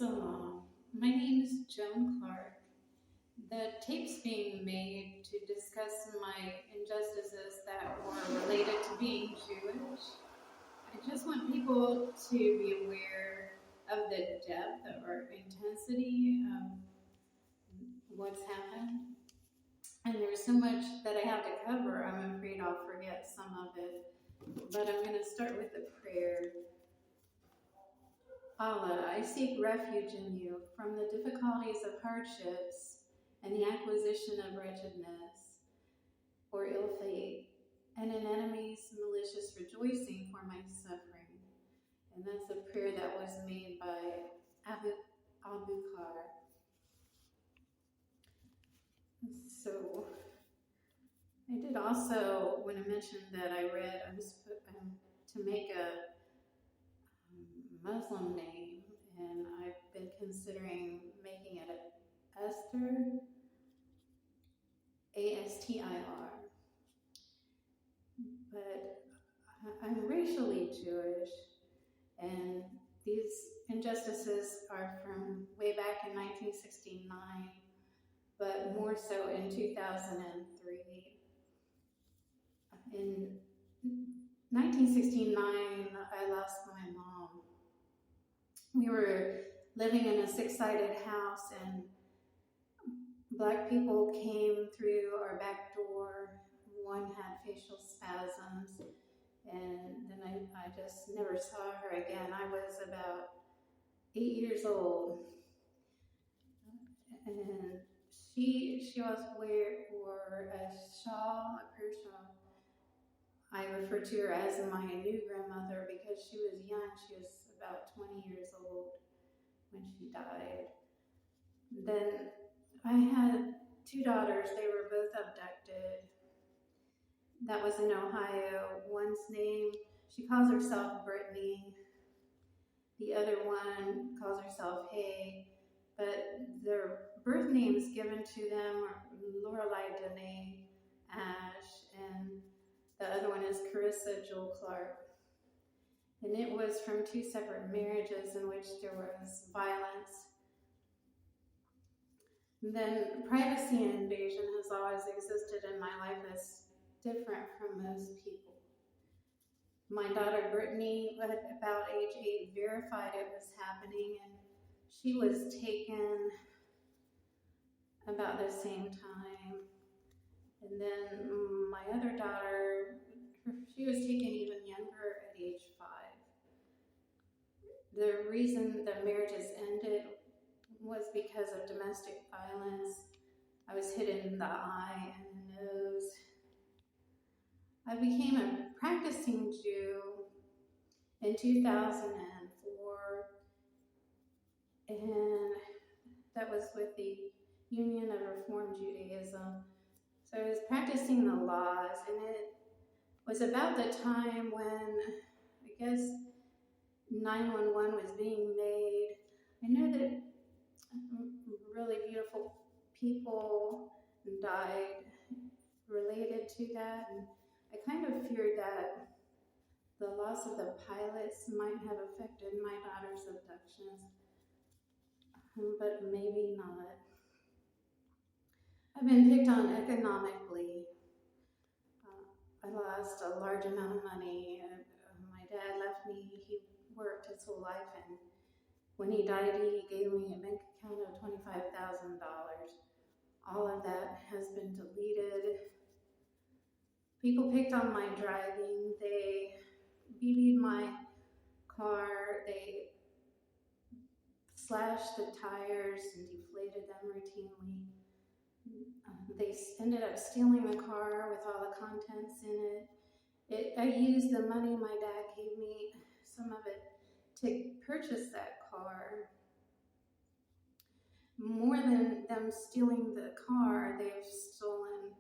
My name is Joan Clark. The tape's being made to discuss my injustices that were related to being Jewish. I just want people to be aware of the depth or intensity of what's happened. And there's so much that I have to cover, I'm afraid I'll forget some of it. But I'm going to start with a prayer. Allah, I seek refuge in you from the difficulties of hardships and the acquisition of wretchedness or ill fate, and an enemy's malicious rejoicing for my suffering. And that's a prayer that was made by Abu Bakr. So I did also, when I mentioned that I read, I was to make a Muslim name, and I've been considering making it Esther, A-S-T-I-R. But I'm racially Jewish, and these injustices are from way back in 1969, but more so in 2003. In 1969, I lost my mom. We were living in a six-sided house, and Black people came through our back door. One had facial spasms, and then I just never saw her again. I was about 8 years old, and she was wore a shawl, a prayer shawl. I refer to her as my new grandmother because she was young. She was about 20 years old when she died. Then I had two daughters. They were both abducted. That was in Ohio. One's name, she calls herself Brittany. The other one calls herself Hay. But their birth names given to them are Lorelei Danae Ash, and the other one is Carissa Joel Clark. And it was from two separate marriages in which there was violence. And then privacy invasion has always existed in my life that's different from most people. My daughter Brittany, at about age 8, verified it was happening, and she was taken about the same time. And then my other daughter, she was taken even younger at age 5. The reason the marriages ended was because of domestic violence. I was hit in the eye and the nose. I became a practicing Jew in 2004, and that was with the Union of Reform Judaism. So I was practicing the laws, and it was about the time when, I guess, 911 was being made. I know that really beautiful people died related to that, and I kind of feared that the loss of the pilots might have affected my daughter's abductions, but maybe not. I've been picked on economically. I lost a large amount of money. My dad left me. He worked his whole life, and when he died, he gave me a bank account of $25,000. All of that has been deleted. People picked on my driving. They BB'd my car. They slashed the tires and deflated them routinely. They ended up stealing the car with all the contents in it. I used the money my dad gave me, some of it, to purchase that car. More than them stealing the car, they've stolen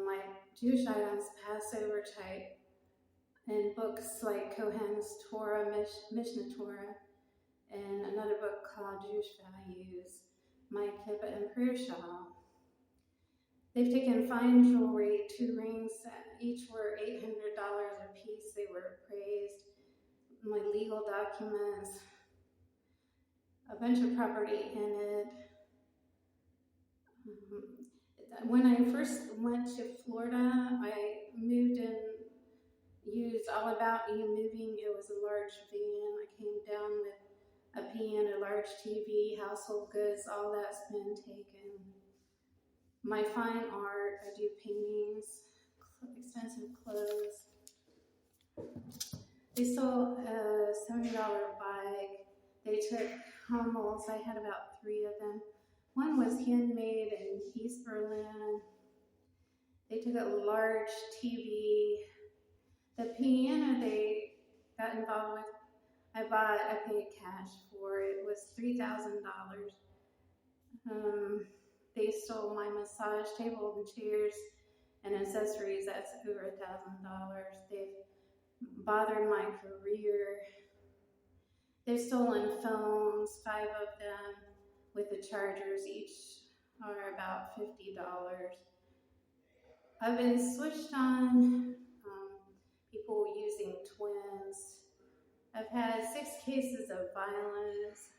my Jewish items, Passover type, and books like Cohen's Torah, Mishnah Torah, and another book called Jewish Values, my kippah and prayer shawl. They've taken fine jewelry, 2 rings, each were $800 a piece. They were appraised. My legal documents. a bunch of property in it. When I first went to Florida, I moved and used All About You Moving. It was a large van. I came down with a piano, a large TV, household goods, all that's been taken. My fine art, I do paintings, expensive clothes. They stole a $70 bike. They took Hummels. I had about 3 of them. One was handmade in East Berlin. They took a large TV. The piano they got involved with, I paid cash for it. It was $3,000. They stole my massage table and chairs and accessories. That's over $1,000. They've bothered my career. They've stolen phones, 5 of them, with the chargers. Each are about $50. I've been switched on, people using twins. I've had 6 cases of violence.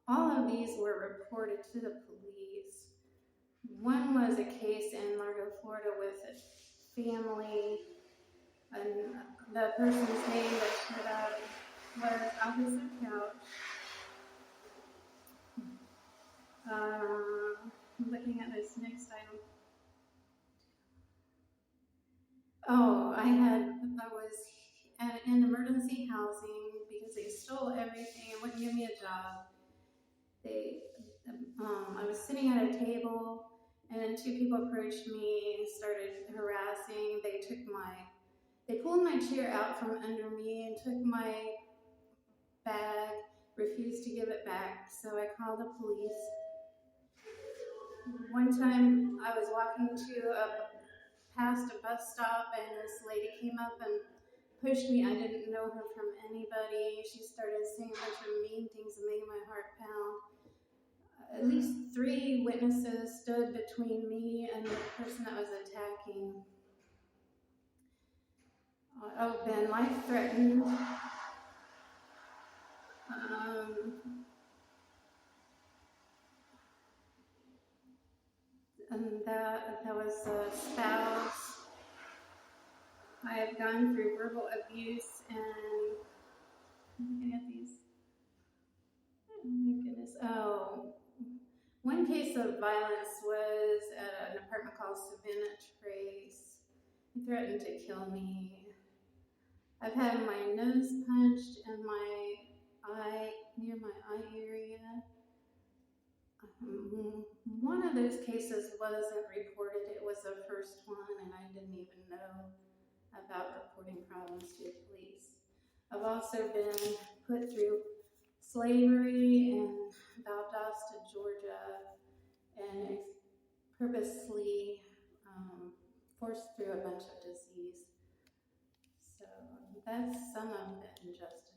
All of these were reported to the police. One was a case in Largo, Florida with a family, and the person's name that showed up was Officer Couch. I'm looking at this next item. Oh, I was in emergency housing because they stole everything and wouldn't give me a job. I was sitting at a table and 2 people approached me and started harassing. They pulled my chair out from under me and took my bag, refused to give it back, so I called the police. One time I was walking past a bus stop and this lady came up and pushed me. I didn't know her from anybody. She started saying a bunch of mean things and made my heart pound. At least 3 witnesses stood between me and the person that was attacking. I've been life threatened. And that was a spouse. I've gone through verbal abuse and I'm looking at these. Oh my goodness. Oh, one case of violence was at an apartment called Savannah Trace. He threatened to kill me. I've had my nose punched and my eye, near my eye area. One of those cases wasn't reported. It was the first one, and I didn't even know about reporting problems to the police. I've also been put through slavery in Valdosta, Georgia, and purposely forced through a bunch of disease. So that's some of the injustice.